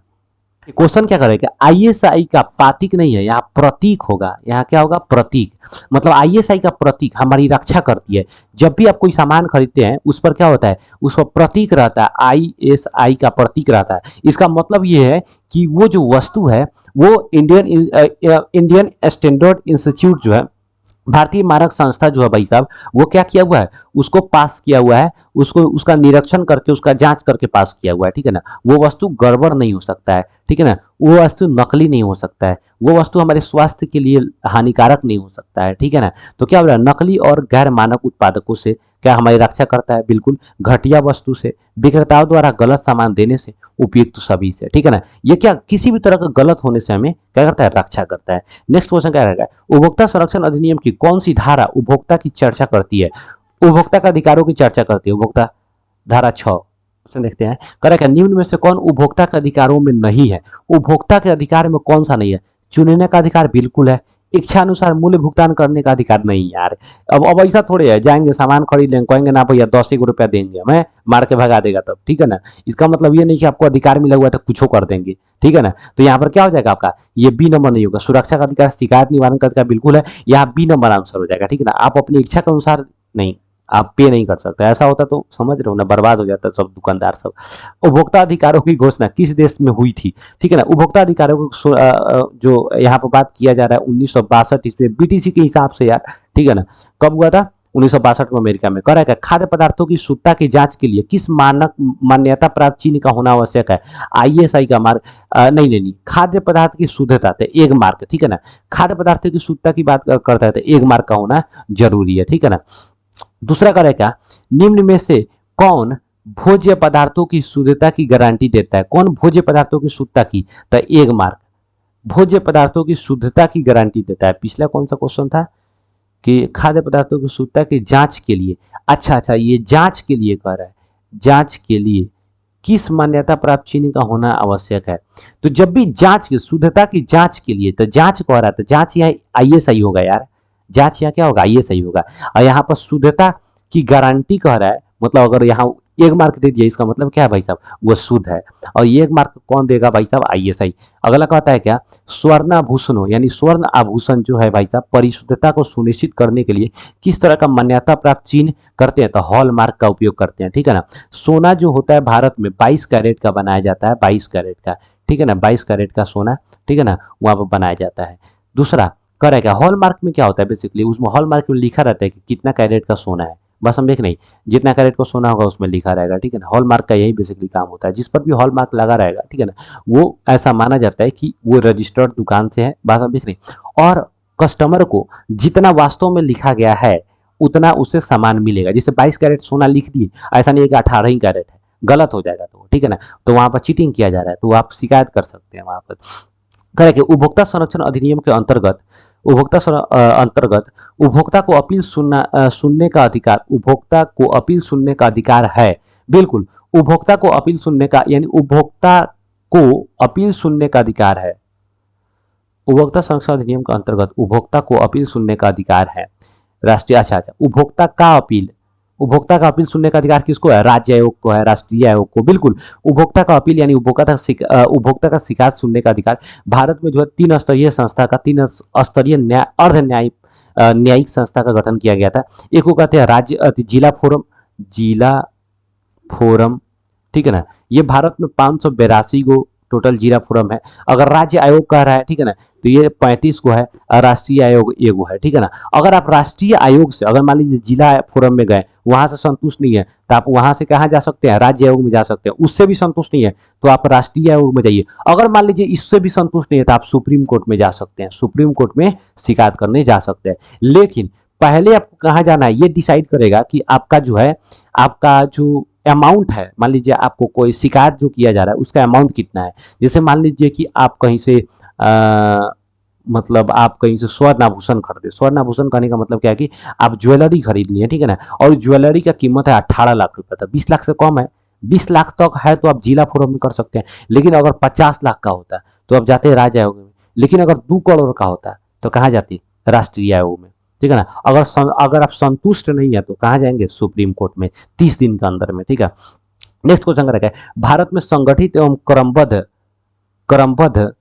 क्वेश्चन क्या करेगा, आईएसआई का पातिक नहीं है, यहाँ प्रतीक होगा। यहाँ क्या होगा? प्रतीक। मतलब आईएसआई का प्रतीक हमारी रक्षा करती है। जब भी आप कोई सामान खरीदते हैं उस पर क्या होता है? उस पर प्रतीक रहता है, आईएसआई का प्रतीक रहता है। इसका मतलब ये है कि वो जो वस्तु है वो इंडियन स्टैंडर्ड इंस्टीट्यूट जो है, भारतीय मानक संस्था जो है भाई साहब, वो क्या किया हुआ है? उसको पास किया हुआ है, उसको उसका निरीक्षण करके, उसका जांच करके पास किया हुआ है, ठीक है ना। वो वस्तु गड़बड़ नहीं हो सकता है, ठीक है ना। वो वस्तु नकली नहीं हो सकता है, वो वस्तु हमारे स्वास्थ्य के लिए हानिकारक नहीं हो सकता है, ठीक है ना। तो क्या हो रहा है? नकली और गैर मानक उत्पादकों से क्या हमारी रक्षा करता है? बिल्कुल। घटिया वस्तु से, विक्रेताओं द्वारा गलत सामान देने से, उपयुक्त सभी से, ठीक है ना। ये क्या किसी भी तरह का गलत होने से हमें क्या करता है? रक्षा करता है। नेक्स्ट क्वेश्चन क्या रहेगा, उपभोक्ता संरक्षण अधिनियम की कौन सी धारा उपभोक्ता की चर्चा करती है? उपभोक्ता का अधिकारों की चर्चा करती है उपभोक्ता धारा 6। क्वेश्चन देखते हैं, करेक्ट है। निम्न में से कौन उपभोक्ता के अधिकारों में नहीं है? उपभोक्ता के अधिकार में कौन सा नहीं है? चुनने का अधिकार बिल्कुल है। इच्छा अनुसार मूल्य भुगतान करने का अधिकार नहीं यार। अब ऐसा थोड़े है जाएंगे सामान खरीद लेंगे, कहेंगे ना भैया 10 रुपया देंगे, हमें मार के भगा देगा तब, ठीक है ना। इसका मतलब ये नहीं कि आपको अधिकार मिला हुआ है तो कुछ कर देंगे, ठीक है ना। तो यहाँ पर क्या हो जाएगा आपका? ये बी नंबर नहीं होगा। सुरक्षा का अधिकार, शिकायत निवारण का अधिकार बिल्कुल है, यहाँ बी नंबर आंसर हो जाएगा, ठीक है ना। आप अपनी इच्छा के अनुसार नहीं, आप पे नहीं कर सकते। ऐसा होता तो समझ रहे हो ना, बर्बाद हो जाता सब दुकानदार सब। उपभोक्ता अधिकारों की घोषणा किस देश में हुई थी? ठीक है ना। उपभोक्ता अधिकारों को जो यहाँ पर बात किया जा रहा है 1962 ईस्वी बीटीसी के हिसाब से यार, ठीक है ना। कब हुआ था? 1962 में अमेरिका में। कह रहा है खाद्य पदार्थों की शुद्धता की जांच के लिए किस मानक मान्यता प्राप्त चिन्ह का होना आवश्यक है? आईएसआई का मार्क नहीं नहीं नहीं, खाद्य पदार्थ की शुद्धता है एक मार्क, ठीक है ना। खाद्य पदार्थों की शुद्धता की बात करता है तो एक मार्क का होना जरूरी है, ठीक है ना। दूसरा करें क्या, निम्न में से कौन भोज्य पदार्थों की शुद्धता की गारंटी देता है? कौन भोज्य पदार्थों की शुद्धता की? तो एक मार्क। भोज्य पदार्थों की शुद्धता की गारंटी देता है। पिछला कौन सा क्वेश्चन था कि खाद्य पदार्थों की शुद्धता की जांच के लिए। अच्छा, ये जांच के लिए कह रहा है, जांच के लिए किस मान्यता प्राप्त चिन्ह का होना आवश्यक है? तो जब भी जांच की शुद्धता की जांच के लिए, तो जांच कह रहा है तो जांच यहाँ आईएसआई होगा यार। जांच यहाँ क्या होगा? आईएसआई होगा। और यहाँ पर शुद्धता की गारंटी कह रहा है, मतलब अगर यहाँ एक मार्क दे दिया इसका मतलब क्या है भाई साहब? वो शुद्ध है। और ये एक मार्क कौन देगा भाई साहब? आईएसआई। अगला कहता है क्या, स्वर्ण आभूषणों यानी स्वर्ण आभूषण जो है भाई साहब परिशुद्धता को सुनिश्चित करने के लिए किस तरह का मान्यता प्राप्त चिन्ह करते हैं? तो हॉलमार्क का उपयोग करते हैं, ठीक है ना। सोना जो होता है भारत में 22 कैरेट का बनाया जाता है, 22 कैरेट का, ठीक है ना। 22 कैरेट का सोना, ठीक है ना, वहां पर बनाया जाता है। दूसरा करेगा हॉलमार्क में क्या होता है? बेसिकली उसमें हॉलमार्क में लिखा रहता है कि कितना कैरेट का सोना है, बस समझे कि नहीं। जितना कैरेट का सोना होगा उसमें लिखा रहेगा, ठीक है ना। हॉलमार्क का यही बेसिकली काम होता है। जिस पर भी हॉलमार्क लगा रहेगा, ठीक है ना, वो ऐसा माना जाता है कि वो रजिस्टर्ड दुकान से है, बात समझे कि नहीं। और कस्टमर को जितना वास्तव में लिखा गया है उतना उसे सामान मिलेगा। जैसे 22 कैरेट सोना लिख दिए, ऐसा नहीं है कि 18 ही कैरेट है, गलत हो जाएगा तो, ठीक है ना। तो वहां पर चीटिंग किया जा रहा है, तो आप शिकायत कर सकते हैं वहां पर। करें कि उपभोक्ता संरक्षण अधिनियम के अंतर्गत अंतर्गत उपभोक्ता को अपील सुनने का अधिकार, उपभोक्ता को अपील सुनने का अधिकार है। बिल्कुल, उपभोक्ता को अपील सुनने का यानी उपभोक्ता को अपील सुनने का अधिकार है। उपभोक्ता संरक्षण अधिनियम के अंतर्गत उपभोक्ता को अपील सुनने का अधिकार है। राष्ट्रीय, अच्छा अच्छा, उपभोक्ता का अपील, उपभोक्ता का अपील सुनने का अधिकार किसको है? राज्य आयोग को है, राष्ट्रीय आयोग को, बिल्कुल। उपभोक्ता का अपील यानी उपभोक्ता का शिकायत सुनने का अधिकार भारत में जो है तीन स्तरीय संस्था का, तीन स्तरीय न्याय अर्ध न्यायिक न्यायिक संस्था का गठन किया गया था। एक को कहते हैं राज्य जिला फोरम, जिला फोरम, ठीक है ना। ये भारत में 582 गो टोटल जिला फोरम है। अगर राज्य आयोग कह रहा है, ठीक है ना, तो ये 35 को है, राष्ट्रीय आयोग एगो है, ठीक है ना। अगर आप राष्ट्रीय आयोग से, अगर मान लीजिए जिला फोरम में गए, वहां से संतुष्ट नहीं है, तो आप वहां से कहाँ जा सकते हैं? राज्य आयोग में जा सकते हैं। उससे भी संतुष्ट नहीं है तो आप राष्ट्रीय आयोग में जाइए। अगर मान लीजिए इससे भी संतुष्ट नहीं है तो आप सुप्रीम कोर्ट में जा सकते हैं, सुप्रीम कोर्ट में शिकायत करने जा सकते हैं। लेकिन पहले आपको कहाँ जाना है ये डिसाइड करेगा कि आपका जो है, आपका जो अमाउंट है, मान लीजिए आपको कोई शिकायत जो किया जा रहा है उसका अमाउंट कितना है। जैसे मान लीजिए कि आप कहीं से मतलब आप कहीं से स्वर्ण आभूषण खरीदे, स्वर्ण आभूषण कहने का मतलब क्या है कि आप ज्वेलरी खरीद लिए, ठीक है ना, और ज्वेलरी का कीमत है 18 लाख रुपए, था 20 लाख से कम है, 20 लाख तक है तो आप जिला फोरम में कर सकते हैं। लेकिन अगर 50 लाख का होता है तो आप जाते हैं राज्य आयोग में। लेकिन अगर 2 करोड़ का होता है तो कहाँ जाती है? राष्ट्रीय आयोग में, ठीक है ना। अगर आप संतुष्ट नहीं है तो कहाँ जाएंगे? सुप्रीम कोर्ट में, 30 दिन के अंदर में, ठीक है। नेक्स्ट क्वेश्चन क्या है? भारत में संगठित एवं क्रमबद्ध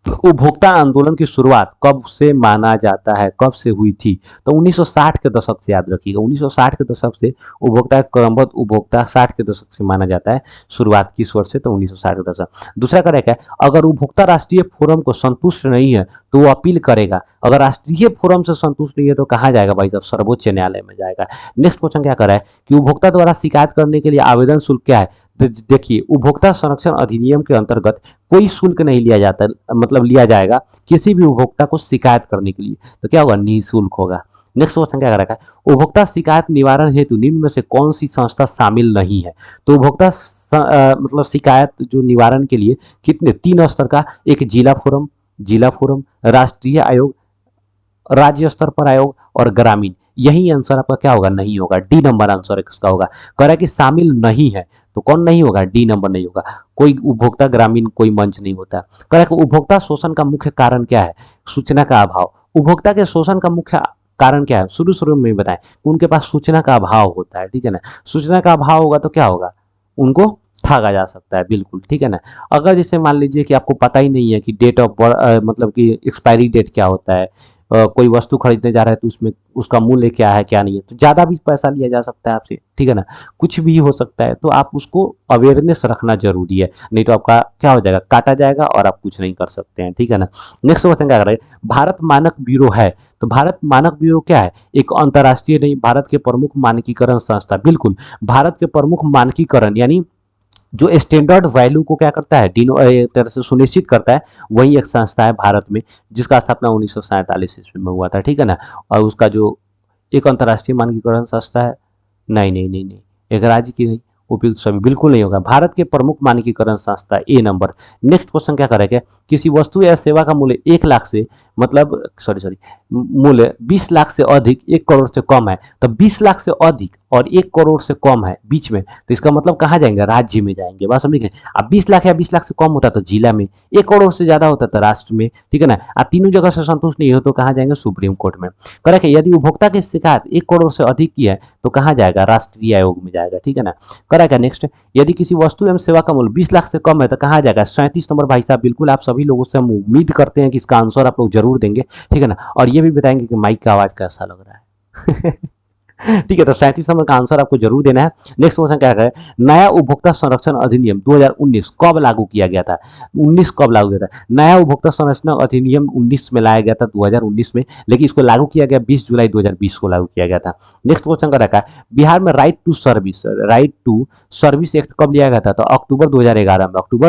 उपभोक्ता आंदोलन की शुरुआत कब से माना जाता है, कब से हुई थी? तो 1960 के दशक से, याद रखिएगा 1960 के दशक से उपभोक्ता क्रमबद्ध उपभोक्ता 60 के दशक से माना जाता है। शुरुआत किस वर्ष से? तो 1960 के दशक। दूसरा करेक्ट है, अगर उपभोक्ता राष्ट्रीय फोरम को संतुष्ट नहीं है तो वो अपील करेगा। अगर राष्ट्रीय फोरम से संतुष्ट नहीं है तो कहाँ जाएगा भाई साहब? सर्वोच्च न्यायालय में जाएगा। नेक्स्ट क्वेश्चन क्या कर रहा है कि उपभोक्ता द्वारा शिकायत करने के लिए आवेदन शुल्क क्या है? देखिए, उपभोक्ता संरक्षण अधिनियम के अंतर्गत कोई शुल्क नहीं लिया जाता, मतलब लिया जाएगा किसी भी उपभोक्ता को शिकायत करने के लिए, तो क्या होगा? निःशुल्क होगा। नेक्स्ट क्वेश्चन क्या कर रखा है? उपभोक्ता शिकायत निवारण हेतु निम्न में से कौन सी संस्था शामिल नहीं है? तो उपभोक्ता मतलब शिकायत जो निवारण के लिए कितने, 3 स्तर का, एक जिला फोरम, राष्ट्रीय आयोग, राज्य स्तर पर आयोग और ग्रामीण। यही आंसर आपका क्या होगा? नहीं होगा। डी नंबर आंसर इसका होगा। कह रहा है कि शामिल नहीं है तो कौन नहीं होगा? डी नंबर नहीं होगा। कोई उपभोक्ता ग्रामीण कोई मंच नहीं होता। कह रहा है कि उपभोक्ता शोषण का मुख्य कारण क्या है? सूचना का अभाव। उपभोक्ता के शोषण का मुख्य कारण क्या है? शुरू में बताएं, उनके पास सूचना का अभाव होता है, ठीक है ना। सूचना का अभाव होगा तो क्या होगा? उनको ठगा जा सकता है, बिल्कुल, ठीक है ना। अगर जैसे मान लीजिए कि आपको पता ही नहीं है कि डेट ऑफ मतलब कि एक्सपायरी डेट क्या होता है, कोई वस्तु खरीदने जा रहा है तो उसमें उसका मूल्य क्या है क्या नहीं है, तो ज़्यादा भी पैसा लिया जा सकता है आपसे, ठीक है ना, कुछ भी हो सकता है। तो आप उसको अवेयरनेस रखना जरूरी है, नहीं तो आपका क्या हो जाएगा? काटा जाएगा और आप कुछ नहीं कर सकते हैं, ठीक है ना। नेक्स्ट क्वेश्चन क्या कर रहे हैं? भारत मानक ब्यूरो है, तो भारत मानक ब्यूरो क्या है? एक अंतर्राष्ट्रीय नहीं, भारत के प्रमुख मानकीकरण संस्था, बिल्कुल। भारत के प्रमुख मानकीकरण यानी जो स्टैंडर्ड वैल्यू को क्या करता है? एक तरह से सुनिश्चित करता है, वही एक संस्था है भारत में जिसका स्थापना 1947 ईस्वी में हुआ था, ठीक है ना। और उसका जो एक अंतर्राष्ट्रीय मानकीकरण संस्था है, नहीं, एक राज्य की नहीं, उपयुक्त सभी बिल्कुल नहीं होगा। भारत के प्रमुख मानकीकरण संस्था, ए नंबर। नेक्स्ट क्वेश्चन क्या करेंगे? किसी वस्तु या सेवा का मूल्य 1 लाख से मतलब सॉरी मूल्य 20 लाख से अधिक 1 करोड़ से कम है, तो 20 लाख से अधिक और 1 करोड़ से कम है बीच में, तो इसका मतलब कहाँ जाएंगे? राज्य में जाएंगे। बात समझ गए? अब 20 लाख या 20 लाख से कम होता तो जिला में, 1 करोड़ से ज्यादा होता तो राष्ट्र में, ठीक है ना। अब तीनों जगह से संतुष्ट नहीं हो तो कहाँ जाएंगे? सुप्रीम कोर्ट में। करेक्ट है। यदि उपभोक्ता की शिकायत 1 करोड़ से अधिक की है तो कहाँ जाएगा? राष्ट्रीय आयोग में जाएगा, ठीक है ना। करेक्ट है। नेक्स्ट, यदि किसी वस्तु एवं सेवा का मूल्य 20 लाख से कम है तो कहाँ जाएगा? 37 नंबर भाई साहब, बिल्कुल। आप सभी लोगों से हम उम्मीद करते हैं कि इसका आंसर आप लोग जरूर देंगे, ठीक है ना। और ये भी बताएंगे कि माइक का आवाज कैसा लग रहा है। ठीक है, तो 37 नंबर का आंसर आपको जरूर देना है। नेक्स्ट क्वेश्चन क्या है? नया उपभोक्ता संरक्षण अधिनियम 2019 कब लागू किया गया था? 19 कब लागू किया था? नया उपभोक्ता संरक्षण अधिनियम 19 में लाया गया था, 2019 में, लेकिन इसको लागू किया गया 20 जुलाई 2020 को लागू किया गया था। नेक्स्ट क्वेश्चन का रखा है, बिहार में राइट टू सर्विस एक्ट कब लिया गया था? तो अक्टूबर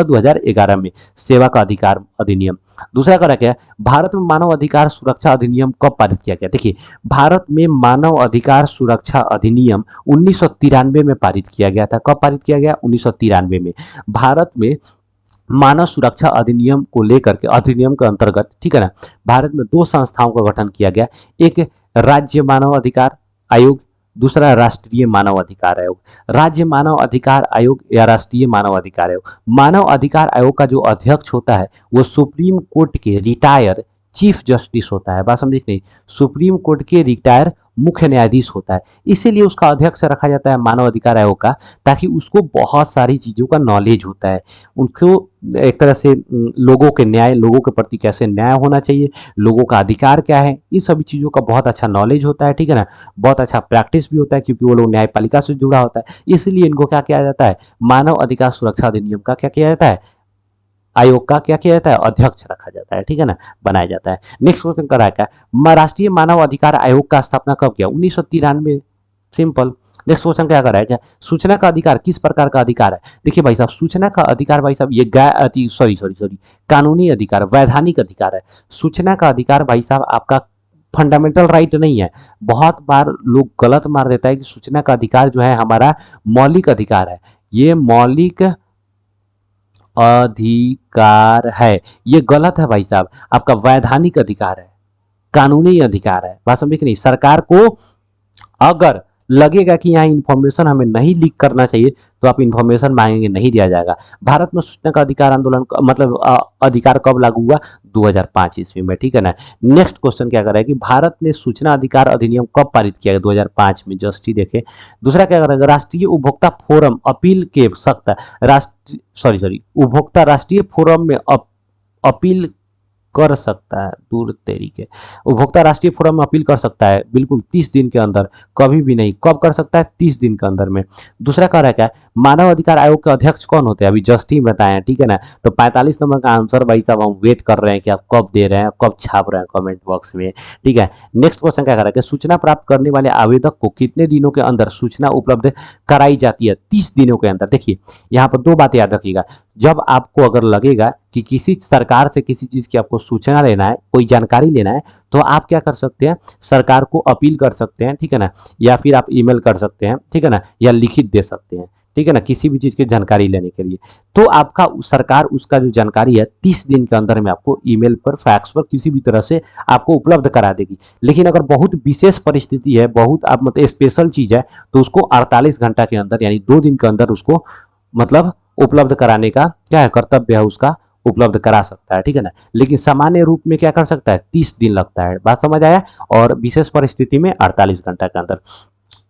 2011 में सेवा का अधिकार अधिनियम। दूसरा का रखा है, भारत में मानव अधिकार सुरक्षा अधिनियम कब पारित किया गया? देखिए, भारत में मानव अधिकार सुरक्षा अधिनियम 1993 में पारित किया गया था। कब पारित किया गया? 1993 में। भारत में मानव सुरक्षा अधिनियम को लेकर के, अधिनियम के अंतर्गत, ठीक है ना, भारत में 2 संस्थाओं का गठन किया गया। एक राज्य मानव अधिकार आयोग, दूसरा राष्ट्रीय मानव अधिकार आयोग। राज्य मानव अधिकार आयोग या राष्ट्रीय मानव अधिकार आयोग। मानव अधिकार आयोग का जो अध्यक्ष होता है वो सुप्रीम कोर्ट के रिटायर चीफ जस्टिस होता है, बात समझे कि नहीं, सुप्रीम कोर्ट के रिटायर मुख्य न्यायाधीश होता है, इसीलिए उसका अध्यक्ष रखा जाता है मानव अधिकार आयोग का, ताकि उसको बहुत सारी चीज़ों का नॉलेज होता है, उनको एक तरह से लोगों के न्याय, लोगों के प्रति कैसे न्याय होना चाहिए, लोगों का अधिकार क्या है, इन सभी चीज़ों का बहुत अच्छा नॉलेज होता है, ठीक है ना, बहुत अच्छा प्रैक्टिस भी होता है, क्योंकि वो लोग न्यायपालिका से जुड़ा होता है, इसलिए इनको क्या किया जाता है, मानव अधिकार सुरक्षा अधिनियम का क्या किया जाता है, आयोग का क्या किया जाता है, अध्यक्ष रखा जाता है, ठीक है ना, बनाया जाता है। नेक्स्ट क्वेश्चन कर रहा है क्या, राष्ट्रीय मानव अधिकार आयोग का स्थापना कब किया, 1993। सिंपल। नेक्स्ट क्वेश्चन क्या कर रहा है क्या, सूचना का अधिकार किस प्रकार का अधिकार है, देखिए भाई साहब, सूचना का अधिकार भाई साहब ये सॉरी कानूनी अधिकार, वैधानिक अधिकार है। सूचना का अधिकार भाई साहब आपका फंडामेंटल राइट नहीं है, बहुत बार लोग गलत मार देता है कि सूचना का अधिकार जो है हमारा मौलिक अधिकार है, ये मौलिक अधिकार है, ये गलत है भाई साहब, आपका वैधानिक अधिकार है, कानूनी अधिकार है, बात समझे कि नहीं। सरकार को अगर लगेगा कि यहाँ इन्फॉर्मेशन हमें नहीं लीक करना चाहिए तो आप इन्फॉर्मेशन मांगेंगे, नहीं दिया जाएगा। भारत में सूचना का अधिकार आंदोलन मतलब अधिकार कब लागू हुआ, 2005 ईस्वी में, ठीक है ना। नेक्स्ट क्वेश्चन क्या कर रहा है कि भारत ने सूचना अधिकार अधिनियम कब पारित किया, 2005 में, जस्ट ही देखे। दूसरा क्या कर रहा है, राष्ट्रीय उपभोक्ता फोरम अपील के सकता, उपभोक्ता राष्ट्रीय फोरम में अपील कर सकता है, दूर तेरी के, उपभोक्ता राष्ट्रीय फोरम में अपील कर सकता है, बिल्कुल 30 दिन के अंदर, कभी भी नहीं, कब कर सकता है, 30 दिन के अंदर में। दूसरा कह रहा है क्या, मानव अधिकार आयोग के अध्यक्ष कौन होते हैं, अभी जस्ट ही बताए हैं, ठीक है ना। तो 45 नंबर का आंसर भाई साहब हम वेट कर रहे हैं कि आप कब दे रहे हैं, कब छाप रहे हैं कमेंट बॉक्स में, ठीक है। नेक्स्ट क्वेश्चन क्या कर रहा है कि सूचना प्राप्त करने वाले आवेदक को कितने दिनों के अंदर सूचना उपलब्ध कराई जाती है, 30 दिनों के अंदर। देखिए यहाँ पर दो बातें याद रखिएगा, जब आपको अगर लगेगा कि किसी सरकार से किसी चीज़ की आपको सूचना लेना है, कोई जानकारी लेना है, तो आप क्या कर सकते हैं, सरकार को अपील कर सकते हैं, ठीक है ना, या फिर आप ईमेल कर सकते हैं, ठीक है ना, या लिखित दे सकते हैं, ठीक है ना, किसी भी चीज़ की जानकारी लेने के लिए। तो आपका सरकार उसका जो जानकारी है 30 दिन के अंदर में आपको ईमेल पर, फैक्स पर, किसी भी तरह से आपको उपलब्ध करा देगी। लेकिन अगर बहुत विशेष परिस्थिति है, बहुत आप मतलब स्पेशल चीज़ है, तो उसको 48 घंटा के अंदर यानी 2 दिन के अंदर उसको मतलब उपलब्ध कराने का क्या है, कर्तव्य है, उसका उपलब्ध करा सकता है, ठीक है ना। लेकिन सामान्य रूप में क्या कर सकता है, 30 दिन लगता है, बात समझ आया, और विशेष परिस्थिति में 48 घंटा के अंदर।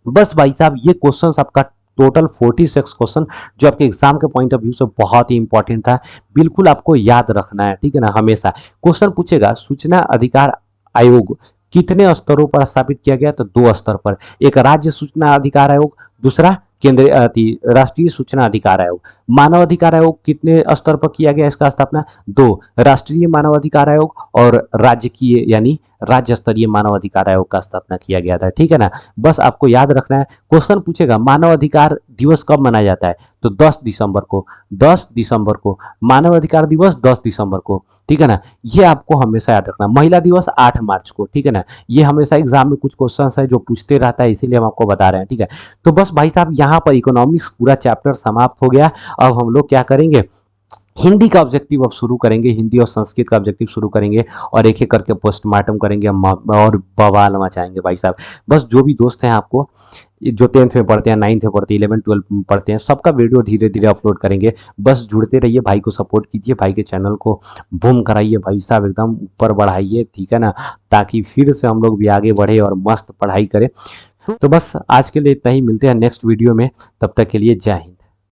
बस भाई साहब ये क्वेश्चन आपका टोटल 46 क्वेश्चन जो आपके एग्जाम के पॉइंट ऑफ व्यू से बहुत ही इंपॉर्टेंट था, बिल्कुल आपको याद रखना है, ठीक है ना। हमेशा क्वेश्चन पूछेगा सूचना अधिकार आयोग कितने स्तरों पर स्थापित किया गया, तो 2 स्तर पर, एक राज्य सूचना अधिकार आयोग, दूसरा केंद्रीय राष्ट्रीय सूचना अधिकार आयोग। मानव अधिकार आयोग कितने स्तर पर किया गया इसका स्थापना, 2, राष्ट्रीय मानव अधिकार आयोग और राजकीय यानी राज्य स्तरीय मानव अधिकार आयोग का स्थापना किया गया था, ठीक है ना। बस आपको याद रखना है, क्वेश्चन पूछेगा मानव अधिकार दिवस कब मनाया जाता है, तो 10 दिसंबर को, 10 दिसंबर को मानव अधिकार दिवस 10 दिसंबर को, ठीक है ना। ये आपको हमेशा याद रखना। महिला दिवस 8 मार्च को, ठीक है ना। ये हमेशा एग्जाम में कुछ क्वेश्चन है जो पूछते रहता है, इसीलिए हम आपको बता रहे हैं, ठीक है। तो बस भाई साहब यहाँ पर इकोनॉमिक्स पूरा चैप्टर समाप्त हो गया। अब हम लोग क्या करेंगे, हिंदी का ऑब्जेक्टिव अब शुरू करेंगे, हिंदी और संस्कृत का ऑब्जेक्टिव शुरू करेंगे, और एक एक करके पोस्टमार्टम करेंगे और बवाल मचाएंगे भाई साहब। बस जो भी दोस्त हैं आपको जो 10th में पढ़ते हैं, 9th में पढ़ते हैं, 11th 12th में पढ़ते हैं, सबका वीडियो धीरे धीरे अपलोड करेंगे। बस जुड़ते रहिए, भाई को सपोर्ट कीजिए, भाई के चैनल को बूम कराइए भाई साहब, एकदम ऊपर बढ़ाइए, ठीक है ना, ताकि फिर से हम लोग भी आगे बढ़े और मस्त पढ़ाई करें। तो बस आज के लिए इतना ही, मिलते हैं नेक्स्ट वीडियो में, तब तक के लिए जय हिंद।